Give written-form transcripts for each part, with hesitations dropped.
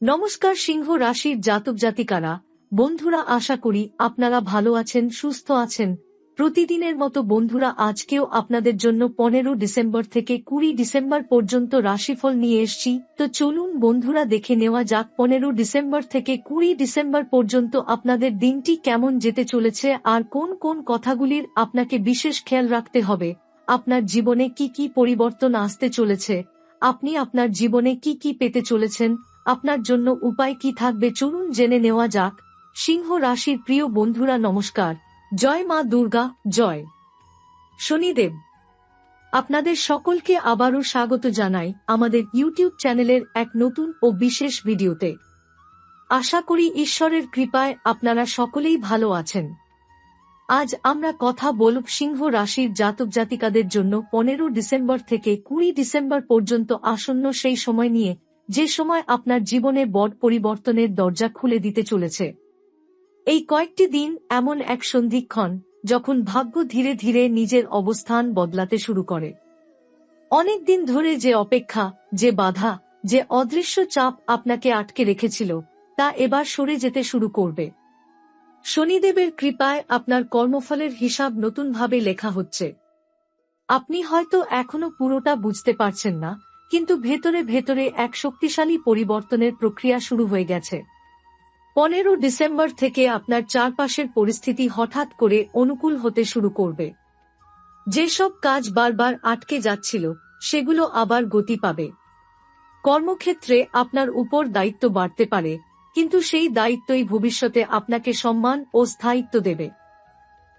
নমস্কার সিংহ রাশির জাতক জাতিকারা, বন্ধুরা, আশা করি আপনারা ভালো আছেন, সুস্থ আছেন। প্রতিদিনের মতো বন্ধুরা, আজকেও আপনাদের জন্য 15 ডিসেম্বর থেকে 20 ডিসেম্বর পর্যন্ত রাশিফল নিয়ে এসেছি। তো চলুন বন্ধুরা, দেখে নেওয়া যাক 15 ডিসেম্বর থেকে 20 ডিসেম্বর পর্যন্ত আপনাদের দিনটি কেমন যেতে চলেছে আর কোন কোন কথাগুলির আপনাকে বিশেষ খেয়াল রাখতে হবে। আপনার জীবনে কি কি পরিবর্তন আসতে চলেছে, আপনি আপনার জীবনে কি কি পেতে চলেছেন, আপনার জন্য উপায় কি থাকবে, চলুন জেনে নেওয়া যাক। সিংহ রাশির প্রিয় বন্ধুরা, নমস্কার। জয় মা দুর্গা, জয় শনিদেব। আপনাদের সকলকে আবারও স্বাগত জানাই আমাদের ইউটিউব চ্যানেলের এক নতুন ও বিশেষ ভিডিওতে। আশা করি ঈশ্বরের কৃপায় আপনারা সকলেই ভালো আছেন। আজ আমরা কথা বলব সিংহ রাশির জাতক জাতিকাদের জন্য 15 ডিসেম্বর থেকে 20 ডিসেম্বর পর্যন্ত আসন্ন সেই সময় নিয়ে, যে সময় আপনার জীবনে বড় পরিবর্তনের দরজা খুলে দিতে চলেছে। এই কয়েকটি দিন এমন এক সন্ধিক্ষণ যখন ভাগ্য ধীরে ধীরে নিজের অবস্থান বদলাতে শুরু করে। অনেক দিন ধরে যে অপেক্ষা, যে বাধা, যে অদৃশ্য চাপ আপনাকে আটকে রেখেছিল, তা এবার সরে যেতে শুরু করবে। শনিদেবের কৃপায় আপনার কর্মফলের হিসাব নতুনভাবে লেখা হচ্ছে। আপনি হয়তো এখনো পুরোটা বুঝতে পারছেন না, কিন্তু ভেতরে ভেতরে এক শক্তিশালী পরিবর্তনের প্রক্রিয়া শুরু হয়ে গেছে। 15 ডিসেম্বর থেকে আপনার চারপাশের পরিস্থিতি হঠাৎ করে অনুকূল হতে শুরু করবে। যেসব কাজ বারবার আটকে যাচ্ছিল, সেগুলো আবার গতি পাবে। কর্মক্ষেত্রে আপনার উপর দায়িত্ব বাড়তে পারে, কিন্তু সেই দায়িত্বই ভবিষ্যতে আপনাকে সম্মান ও স্থায়িত্ব দেবে।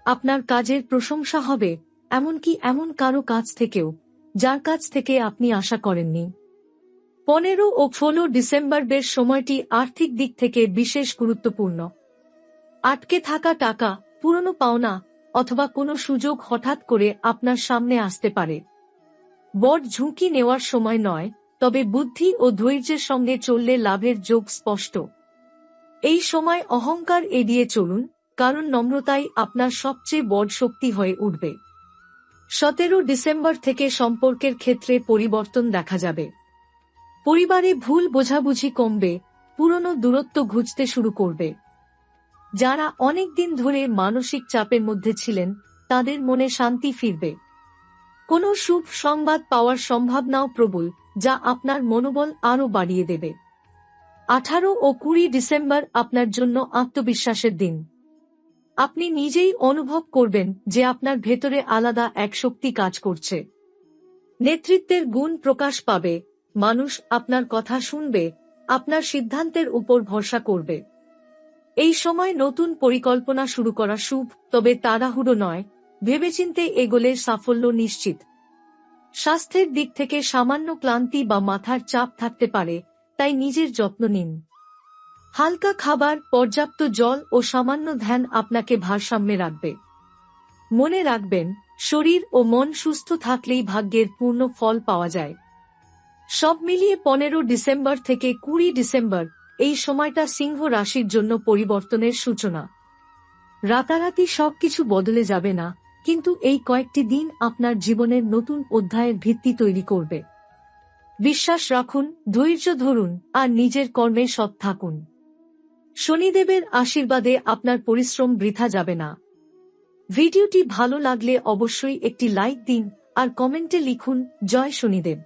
আপনার কাজের প্রশংসা হবে, এমনকি এমন কারো কাছ থেকেও যার কাছ থেকে আপনি আশা করেননি। 15 ও 16 ডিসেম্বরের সময়টি আর্থিক দিক থেকে বিশেষ গুরুত্বপূর্ণ। আটকে থাকা টাকা, পুরনো পাওনা অথবা কোনো সুযোগ হঠাৎ করে আপনার সামনে আসতে পারে। বড় ঝুঁকি নেওয়ার সময় নয়, তবে বুদ্ধি ও ধৈর্যের সঙ্গে চললে লাভের যোগ স্পষ্ট। এই সময় অহংকার এড়িয়ে চলুন, কারণ নম্রতাই আপনার সবচেয়ে বড় শক্তি হয়ে উঠবে। 17 ডিসেম্বর থেকে সম্পর্কের ক্ষেত্রে পরিবর্তন দেখা যাবে। পরিবারে ভুল বোঝাবুঝি কমবে, পুরনো দূরত্ব ঘুচতে শুরু করবে। যারা অনেক দিন ধরে মানসিক চাপের মধ্যে ছিলেন, তাদের মনে শান্তি ফিরবে। কোনো শুভ সংবাদ পাওয়ার সম্ভাবনাও প্রবল, যা আপনার মনোবল আরও বাড়িয়ে দেবে। 18 ও 20 ডিসেম্বর আপনার জন্য আত্মবিশ্বাসের দিন। আপনি নিজেই অনুভব করবেন যে আপনার ভেতরে আলাদা এক শক্তি কাজ করছে। নেতৃত্বের গুণ প্রকাশ পাবে, মানুষ আপনার কথা শুনবে, আপনার সিদ্ধান্তের উপর ভরসা করবে। এই সময় নতুন পরিকল্পনা শুরু করা শুভ, তবে তাড়াহুড়ো নয়, ভেবেচিন্তে এগোলে সাফল্য নিশ্চিত। স্বাস্থ্যের দিক থেকে সামান্য ক্লান্তি বা মাথার চাপ থাকতে পারে, তাই নিজের যত্ন নিন। হালকা খাবার, পর্যাপ্ত জল ও সামান্য ধ্যান আপনাকে ভারসাম্যে রাখবে। মনে রাখবেন, শরীর ও মন সুস্থ থাকলেই ভাগ্যের পূর্ণ ফল পাওয়া যায়। সব মিলিয়ে 15 ডিসেম্বর থেকে 20 ডিসেম্বর এই সময়টা সিংহ রাশির জন্য পরিবর্তনের সূচনা। রাতারাতি সবকিছু বদলে যাবে না, কিন্তু এই কয়েকটি দিন আপনার জীবনের নতুন অধ্যায়ের ভিত্তি তৈরি করবে। বিশ্বাস রাখুন, ধৈর্য ধরুন আর নিজের কর্মে সৎ থাকুন। শনিদেবের আশীর্বাদে আপনার পরিশ্রম বৃথা যাবে না। ভিডিওটি ভালো লাগলে অবশ্যই একটি লাইক দিন আর কমেন্টে লিখুন জয় শনিদেব।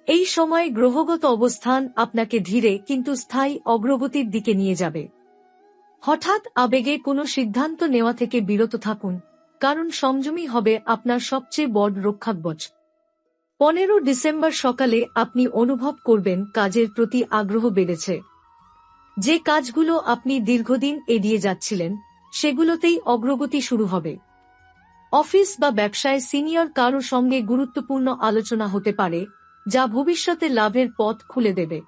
এই সময় গ্রহগত অবস্থান আপনাকে ধীরে কিন্তু স্থায়ী অগ্রগতির দিকে নিয়ে যাবে। হঠাৎ আবেগে কোনো সিদ্ধান্ত নেওয়া থেকে বিরত থাকুন, কারণ সংযমী হবে আপনার সবচেয়ে বড় রক্ষাকবচ। 15 ডিসেম্বর সকালে আপনি অনুভব করবেন কাজের প্রতি আগ্রহ বেড়েছে। যে কাজগুলো আপনি দীর্ঘদিন এড়িয়ে যাচ্ছিলেন, সেগুলোতেই অগ্রগতি শুরু হবে। অফিস বা ব্যবসায় সিনিয়র কারো সঙ্গে গুরুত্বপূর্ণ আলোচনা হতে পারে, যা ভবিষ্যতে লাভের পথ খুলে দেবে।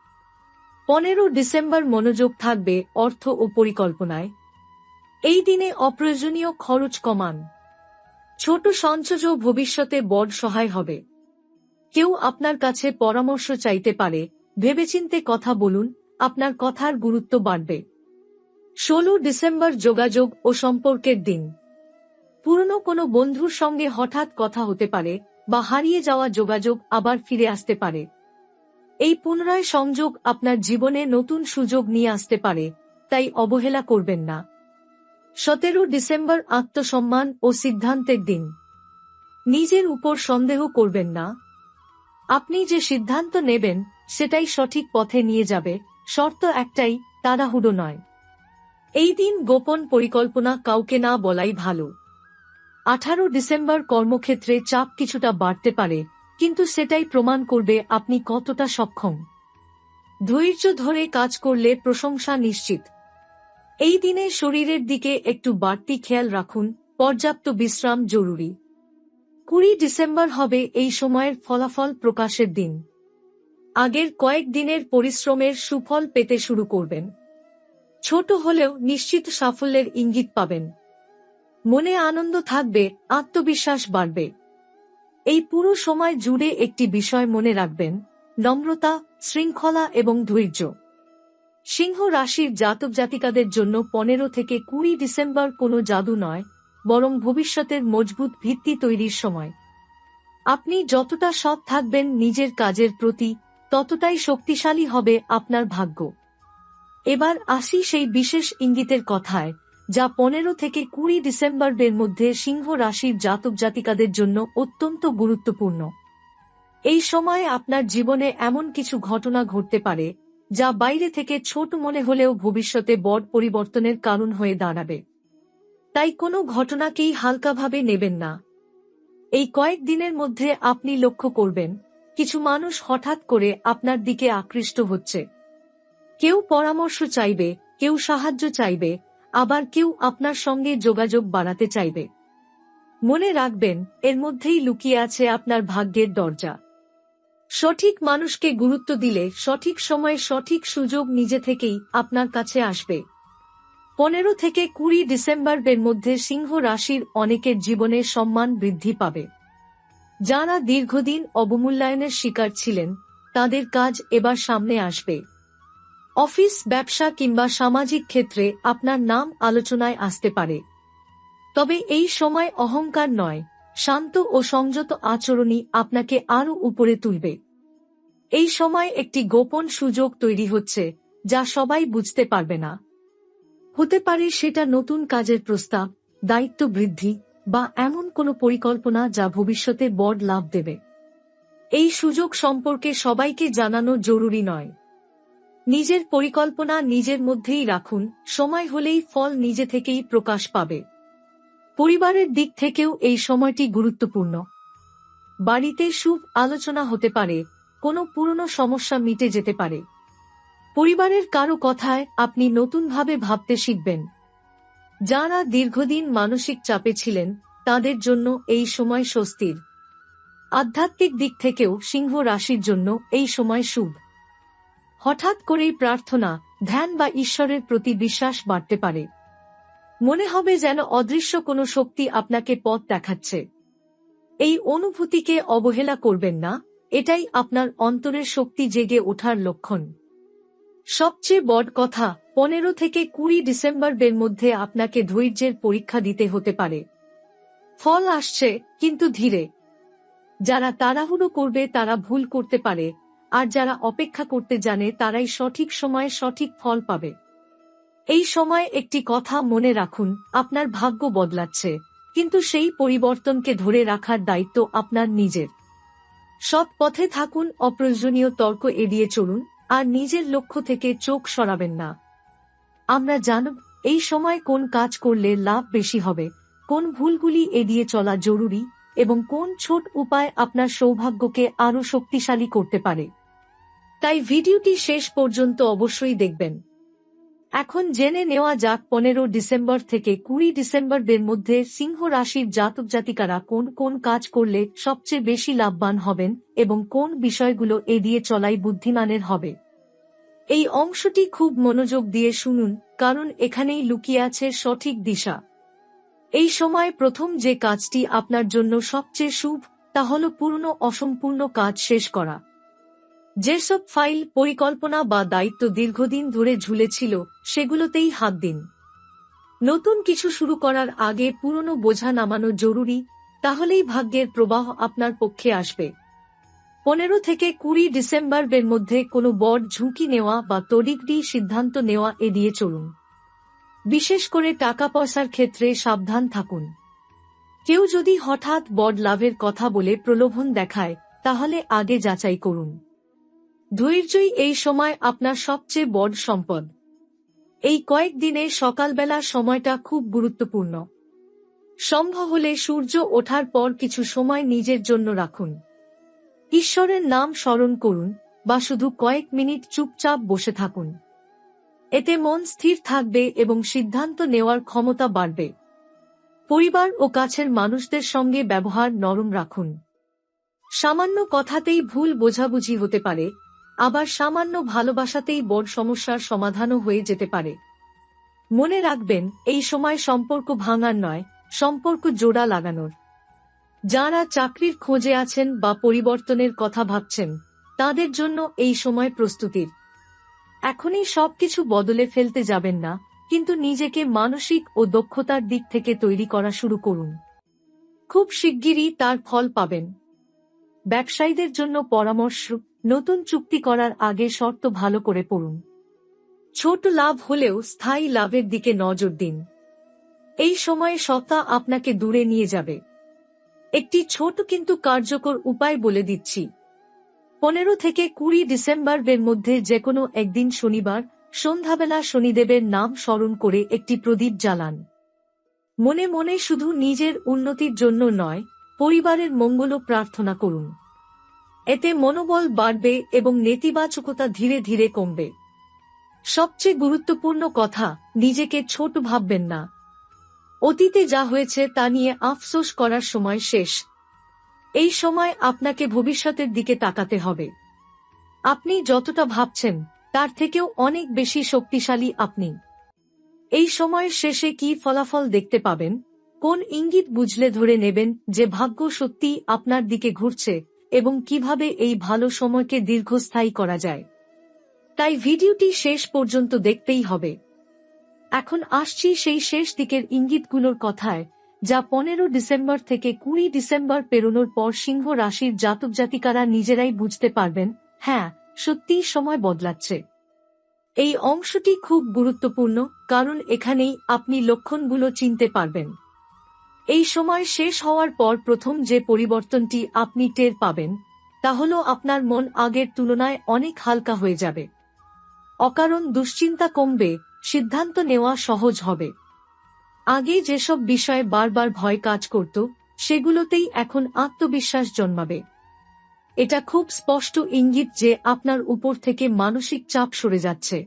15 ডিসেম্বর মনোযোগ থাকবে অর্থ ও পরিকল্পনায়। এই দিনে অপ্রয়োজনীয় খরচ কমান। ছোট সঞ্চয়ও ভবিষ্যতে বড় সহায় হবে। কেউ আপনার কাছে পরামর্শ চাইতে পারে, ভেবেচিন্তে কথা বলুন, আপনার কথার গুরুত্ব বাড়বে। 16 ডিসেম্বর যোগাযোগ ও সম্পর্কের দিন। পুরনো কোনো বন্ধুর সঙ্গে হঠাৎ কথা হতে পারে বা হারিয়ে যাওয়া যোগাযোগ আবার ফিরে আসতে পারে। এই পুনরায় সংযোগ আপনার জীবনে নতুন সুযোগ নিয়ে আসতে পারে, তাই অবহেলা করবেন না। 17 ডিসেম্বর আত্মসম্মান ও সিদ্ধান্তের দিন। নিজের উপর সন্দেহ করবেন না। আপনি যে সিদ্ধান্ত নেবেন সেটাই সঠিক পথে নিয়ে যাবে, শর্ত একটাই, তাড়াহুড়ো নয়। এই দিন গোপন পরিকল্পনা কাউকে না বলাই ভালো। 18 ডিসেম্বর কর্মক্ষেত্রে চাপ কিছুটা বাড়তে পারে, কিন্তু সেটাই প্রমাণ করবে আপনি কতটা সক্ষম। ধৈর্য ধরে কাজ করলে প্রশংসা নিশ্চিত। এই দিনে শরীরের দিকে একটু বাড়তি খেয়াল রাখুন, পর্যাপ্ত বিশ্রাম জরুরি। 20 ডিসেম্বর হবে এই সময়ের ফলাফল প্রকাশের দিন। আগের কয়েক দিনের পরিশ্রমের সুফল পেতে শুরু করবেন। ছোট হলেও নিশ্চিত সাফল্যের ইঙ্গিত পাবেন। মনে আনন্দ থাকবে, আত্মবিশ্বাস বাড়বে। এই পুরো সময় জুড়ে একটি বিষয় মনে রাখবেন: নম্রতা, শৃঙ্খলা এবং ধৈর্য। সিংহ রাশির জাতক জাতিকাদের জন্য 15 থেকে 20 ডিসেম্বর কোনো জাদু নয়, বরং ভবিষ্যতের মজবুত ভিত্তি তৈরির সময়। আপনি যতটা সৎ থাকবেন নিজের কাজের প্রতি, ততটাই শক্তিশালী হবে আপনার ভাগ্য। এবার আসি সেই বিশেষ ইঙ্গিতের কথায়, যা 15 থেকে 20 ডিসেম্বরের মধ্যে সিংহ রাশির জাতক জাতিকাদের জন্য অত্যন্ত গুরুত্বপূর্ণ। এই সময়ে আপনার জীবনে এমন কিছু ঘটনা ঘটতে পারে যা বাইরে থেকে ছোট মনে হলেও ভবিষ্যতে বড় পরিবর্তনের কারণ হয়ে দাঁড়াবে। তাই কোনো ঘটনাকেই হালকাভাবে নেবেন না। এই কয়েক দিনের মধ্যে আপনি লক্ষ্য করবেন, কিছু মানুষ হঠাৎ করে আপনার দিকে আকৃষ্ট হচ্ছে। কেউ পরামর্শ চাইবে, কেউ সাহায্য চাইবে, আবার কেউ আপনার সঙ্গে যোগাযোগ বাড়াতে চাইবে। মনে রাখবেন, এর মধ্যেই লুকিয়ে আছে আপনার ভাগ্যের দরজা। সঠিক মানুষকে গুরুত্ব দিলে সঠিক সময়ে সঠিক সুযোগ নিজে থেকেই আপনার কাছে আসবে। 15 থেকে 20 ডিসেম্বরের মধ্যে সিংহ রাশির অনেকের জীবনে সম্মান বৃদ্ধি পাবে। যারা দীর্ঘদিন অবমূল্যায়নের শিকার ছিলেন, তাদের কাজ এবার সামনে আসবে। অফিস, ব্যবসা কিংবা সামাজিক ক্ষেত্রে আপনার নাম আলোচনায় আসতে পারে। তবে এই সময় অহংকার নয়, শান্ত ও সংযত আচরণই আপনাকে আরও উপরে তুলবে। এই সময় একটি গোপন সুযোগ তৈরি হচ্ছে, যা সবাই বুঝতে পারবে না। হতে পারে সেটা নতুন কাজের প্রস্তাব, দায়িত্ব বৃদ্ধি, বা এমন কোনো পরিকল্পনা যা ভবিষ্যতে বড় লাভ দেবে। এই সুযোগ সম্পর্কে সবাইকে জানানো জরুরি নয়। নিজের পরিকল্পনা নিজের মধ্যেই রাখুন, সময় হলেই ফল নিজে থেকেই প্রকাশ পাবে। পরিবারের দিক থেকেও এই সময়টি গুরুত্বপূর্ণ। বাড়িতে শুভ আলোচনা হতে পারে, কোনো পুরনো সমস্যা মিটে যেতে পারে। পরিবারের কারো কথায় আপনি নতুনভাবে ভাবতে শিখবেন। যারা দীর্ঘদিন মানসিক চাপে ছিলেন, তাদের জন্য এই সময় স্বস্তির। আধ্যাত্মিক দিক থেকেও সিংহ রাশির জন্য এই সময় শুভ। হঠাৎ করেই প্রার্থনা, ধ্যান বা ঈশ্বরের প্রতি বিশ্বাস বাড়তে পারে। মনে হবে যেন অদৃশ্য কোনো শক্তি আপনাকে পথ দেখাচ্ছে। এই অনুভূতিকে অবহেলা করবেন না, এটাই আপনার অন্তরের শক্তি জেগে ওঠার লক্ষণ। সবচেয়ে বড় কথা, 15 থেকে 20 ডিসেম্বরের মধ্যে আপনাকে ধৈর্যের পরীক্ষা দিতে হতে পারে। ফল আসছে, কিন্তু ধীরে। যারা তাড়াহুড়ো করবে তারা ভুল করতে পারে, আর যারা অপেক্ষা করতে জানে তারাই সঠিক সময়ে সঠিক ফল পাবে। এই সময় একটি কথা মনে রাখুন, আপনার ভাগ্য বদলাচ্ছে, কিন্তু সেই পরিবর্তনকে ধরে রাখার দায়িত্ব আপনার নিজের। সৎ পথে থাকুন, অপ্রয়োজনীয় তর্ক এড়িয়ে চলুন, আর নিজের লক্ষ্য থেকে চোখ সরাবেন না। আমরা জানব এই সময় কোন কাজ করলে লাভ বেশি হবে, কোন ভুলগুলি এড়িয়ে চলা জরুরি, এবং কোন ছোট উপায় আপনার সৌভাগ্যকে আরও শক্তিশালী করতে পারে। তাই ভিডিওটি শেষ পর্যন্ত অবশ্যই দেখবেন। এখন জেনে নেওয়া যাক 15 ডিসেম্বর থেকে 20 ডিসেম্বরের মধ্যে সিংহ রাশির জাতক জাতিকারা কোন কোন কাজ করলে সবচেয়ে বেশি লাভবান হবেন এবং কোন বিষয়গুলো এড়িয়ে চলাই বুদ্ধিমানের হবে। এই অংশটি খুব মনোযোগ দিয়ে শুনুন, কারণ এখানেই লুকিয়ে আছে সঠিক দিশা। এই সময় প্রথম যে কাজটি আপনার জন্য সবচেয়ে শুভ, তা হল পুরনো অসম্পূর্ণ কাজ শেষ করা। যেসব ফাইল, পরিকল্পনা বা দায়িত্ব দীর্ঘদিন ধরে ঝুলেছিল, সেগুলোতেই হাত দিন। নতুন কিছু শুরু করার আগে পুরনো বোঝা নামানো জরুরি, তাহলেই ভাগ্যের প্রবাহ আপনার পক্ষে আসবে। 15 থেকে 20 ডিসেম্বরের মধ্যে কোনো বড় ঝুঁকি নেওয়া বা তড়িঘড়ি সিদ্ধান্ত নেওয়া এড়িয়ে চলুন। বিশেষ করে টাকা পয়সার ক্ষেত্রে সাবধান থাকুন। কেউ যদি হঠাৎ বড় লাভের কথা বলে প্রলোভন দেখায়, তাহলে আগে যাচাই করুন। ধৈর্যই এই সময় আপনার সবচেয়ে বড় সম্পদ। এই কয়েকদিনে সকালবেলার সময়টা খুব গুরুত্বপূর্ণ। সম্ভব হলে সূর্য ওঠার পর কিছু সময় নিজের জন্য রাখুন। ঈশ্বরের নাম স্মরণ করুন বা শুধু কয়েক মিনিট চুপচাপ বসে থাকুন। এতে মন স্থির থাকবে এবং সিদ্ধান্ত নেওয়ার ক্ষমতা বাড়বে। পরিবার ও কাছের মানুষদের সঙ্গে ব্যবহার নরম রাখুন। সামান্য কথাতেই ভুল বোঝাবুঝি হতে পারে, আবার সামান্য ভালোবাসাতেই বড় সমস্যার সমাধানও হয়ে যেতে পারে। মনে রাখবেন, এই সময় সম্পর্ক ভাঙার নয়, সম্পর্ক জোড়া লাগানোর। যারা চাকরির খোঁজে আছেন বা পরিবর্তনের কথা ভাবছেন, তাদের জন্য এই সময় প্রস্তুতির। এখনই সবকিছু বদলে ফেলতে যাবেন না, কিন্তু নিজেকে মানসিক ও দক্ষতার দিক থেকে তৈরি করা শুরু করুন। খুব শিগগিরই তার ফল পাবেন। ব্যবসায়ীদের জন্য পরামর্শ: নতুন চুক্তি করার আগে শর্ত ভালো করে পড়ুন। ছোট লাভ হলেও স্থায়ী লাভের দিকে নজর দিন। এই সময়ে সত্তা আপনাকে দূরে নিয়ে যাবে। একটি ছোট কিন্তু কার্যকর উপায় বলে দিচ্ছি। 15 থেকে 20 ডিসেম্বরের মধ্যে যেকোনো একদিন শনিবার সন্ধ্যাবেলা শনিদেবের নাম স্মরণ করে একটি প্রদীপ জ্বালান। মনে মনে শুধু নিজের উন্নতির জন্য নয়, পরিবারের মঙ্গলও প্রার্থনা করুন। এতে মনোবল বাড়বে এবং নেতিবাচকতা ধীরে ধীরে কমবে। সবচেয়ে গুরুত্বপূর্ণ কথা, নিজেকে ছোট ভাববেন না। অতীতে যা হয়েছে তা নিয়ে আফসোস করার সময় শেষ। এই সময় আপনাকে ভবিষ্যতের দিকে তাকাতে হবে। আপনি যতটা ভাবছেন, তার থেকেও অনেক বেশি শক্তিশালী আপনি। এই সময়ের শেষে কি ফলাফল দেখতে পাবেন, কোন ইঙ্গিত বুঝলে ধরে নেবেন যে ভাগ্য সত্যিই আপনার দিকে ঘুরছে, এবং কিভাবে এই ভালো সময়কে দীর্ঘস্থায়ী করা যায়। তাই ভিডিওটি শেষ পর্যন্ত দেখতেই হবে। এখন আসছি সেই শেষ দিকের ইঙ্গিতগুলোর কথায়, যা 15 ডিসেম্বর থেকে 20 ডিসেম্বর পেরোনোর পর সিংহ রাশির জাতক জাতিকারা নিজেরাই বুঝতে পারবেন, হ্যাঁ, সত্যিই সময় বদলাচ্ছে। এই অংশটি খুব গুরুত্বপূর্ণ, কারণ এখানেই আপনি লক্ষণগুলো চিনতে পারবেন। এই সময় শেষ হওয়ার পর প্রথম যে পরিবর্তনটি আপনি টের পাবেন, তা হল আপনার মন আগের তুলনায় অনেক হালকা হয়ে যাবে। অকারণ দুশ্চিন্তা কমবে, সিদ্ধান্ত নেওয়া সহজ হবে। আগে যেসব বিষয়ে বারবার ভয় কাজ করত, সেগুলোতেই এখন আত্মবিশ্বাস জন্মাবে। এটা খুব স্পষ্ট ইঙ্গিত যে আপনার উপর থেকে মানসিক চাপ সরে যাচ্ছে।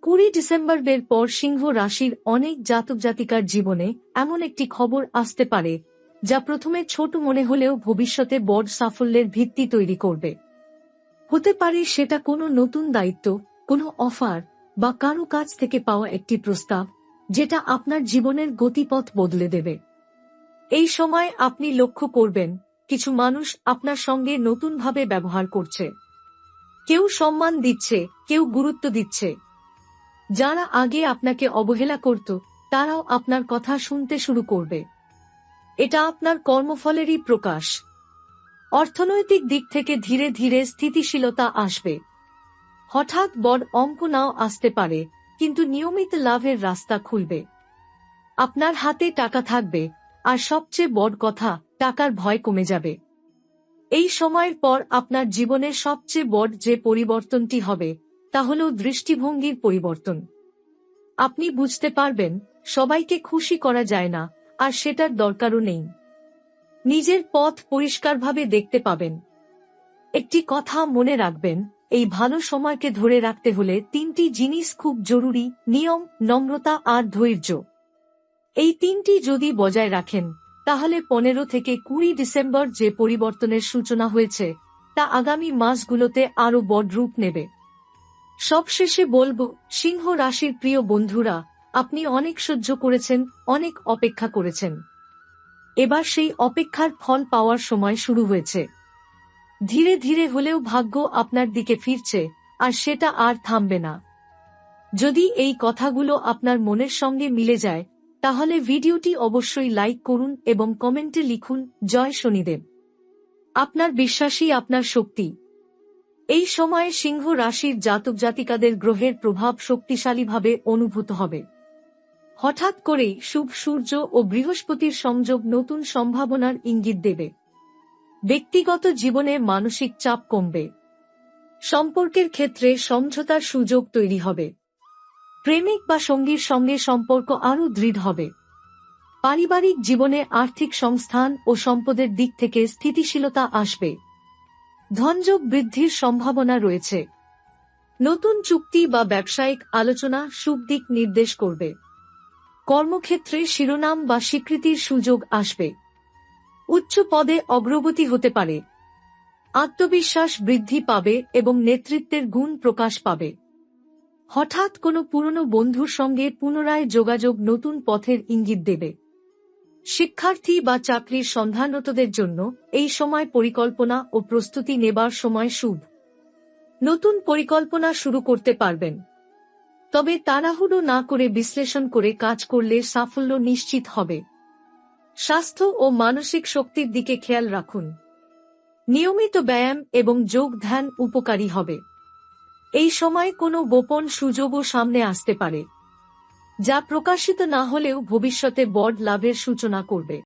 20 ডিসেম্বরের পর সিংহ রাশির অনেক জাতক জাতিকার জীবনে এমন একটি খবর আসতে পারে, যা প্রথমে ছোট মনে হলেও ভবিষ্যতে বড় সাফল্যের ভিত্তি তৈরি করবে। হতে পারে সেটা কোনো নতুন দায়িত্ব, কোনো অফার, বা কারো কাছ থেকে পাওয়া একটি প্রস্তাব, যেটা আপনার জীবনের গতিপথ বদলে দেবে। এই সময় আপনি লক্ষ্য করবেন, কিছু মানুষ আপনার সঙ্গে নতুনভাবে ব্যবহার করছে। কেউ সম্মান দিচ্ছে, কেউ গুরুত্ব দিচ্ছে। যারা আগে আপনাকে অবহেলা করত, তারাও আপনার কথা শুনতে শুরু করবে। এটা আপনার কর্মফলেরই প্রকাশ। অর্থনৈতিক দিক থেকে ধীরে ধীরে স্থিতিশীলতা আসবে। হঠাৎ বড় অঙ্ক নাও আসতে পারে, কিন্তু নিয়মিত লাভের রাস্তা খুলবে। আপনার হাতে টাকা থাকবে, আর সবচেয়ে বড় কথা, টাকার ভয় কমে যাবে। এই সময়ের পর আপনার জীবনের সবচেয়ে বড় যে পরিবর্তনটি হবে, তা হল দৃষ্টিভঙ্গির পরিবর্তন। আপনি বুঝতে পারবেন, সবাইকে খুশি করা যায় না, আর সেটার দরকারও নেই। নিজের পথ পরিষ্কারভাবে দেখতে পাবেন। একটি কথা মনে রাখবেন, এই ভালো সময়কে ধরে রাখতে হলে 3টি জিনিস খুব জরুরি: নিয়ম, নম্রতা আর ধৈর্য। এই 3টি যদি বজায় রাখেন, তাহলে 15 থেকে 20 ডিসেম্বর যে পরিবর্তনের সূচনা হয়েছে, তা আগামী মাসগুলোতে আরও বড় রূপ নেবে। সবশেষে বলবো, সিংহ রাশির প্রিয় বন্ধুরা, আপনি অনেক সহ্য করেছেন, অনেক অপেক্ষা করেছেন। এবার সেই অপেক্ষার ফল পাওয়ার সময় শুরু হয়েছে। ধীরে ধীরে হলেও ভাগ্য আপনার দিকে ফিরছে, আর সেটা আর থামবে না। যদি এই কথাগুলো আপনার মনের সঙ্গে মিলে যায়, তাহলে ভিডিওটি অবশ্যই লাইক করুন এবং কমেন্টে লিখুন, জয় শনিদেব। আপনার বিশ্বাসই আপনার শক্তি। এই সময়ে সিংহ রাশির জাতক জাতিকাদের গ্রহের প্রভাব শক্তিশালীভাবে অনুভূত হবে। হঠাৎ করেই শুভ সূর্য ও বৃহস্পতির সংযোগ নতুন সম্ভাবনার ইঙ্গিত দেবে। ব্যক্তিগত জীবনে মানসিক চাপ কমবে। সম্পর্কের ক্ষেত্রে সমঝোতার সুযোগ তৈরি হবে। প্রেমিক বা সঙ্গীর সঙ্গে সম্পর্ক আরও দৃঢ় হবে। পারিবারিক জীবনে আর্থিক সংস্থান ও সম্পদের দিক থেকে স্থিতিশীলতা আসবে। ধনযোগ বৃদ্ধির সম্ভাবনা রয়েছে। নতুন চুক্তি বা ব্যবসায়িক আলোচনা শুভ দিক নির্দেশ করবে। কর্মক্ষেত্রে শিরোনাম বা স্বীকৃতির সুযোগ আসবে। উচ্চ পদে অগ্রগতি হতে পারে। আত্মবিশ্বাস বৃদ্ধি পাবে এবং নেতৃত্বের গুণ প্রকাশ পাবে। হঠাৎ কোনো পুরনো বন্ধুর সঙ্গে পুনরায় যোগাযোগ নতুন পথের ইঙ্গিত দেবে। শিক্ষার্থী বা চাকরির সন্ধানরতদের জন্য এই সময় পরিকল্পনা ও প্রস্তুতি নেবার সময় শুভ। নতুন পরিকল্পনা শুরু করতে পারবেন। তবে তাড়াহুড়ো না করে বিশ্লেষণ করে কাজ করলে সাফল্য নিশ্চিত হবে। স্বাস্থ্য ও মানসিক শক্তির দিকে খেয়াল রাখুন। নিয়মিত ব্যায়াম এবং যোগ ধ্যান উপকারী হবে। এই সময় কোনো গোপন সুযোগও সামনে আসতে পারে, যা প্রকাশিত না হলেও ভবিষ্যতে বড় লাভের সূচনা করবে।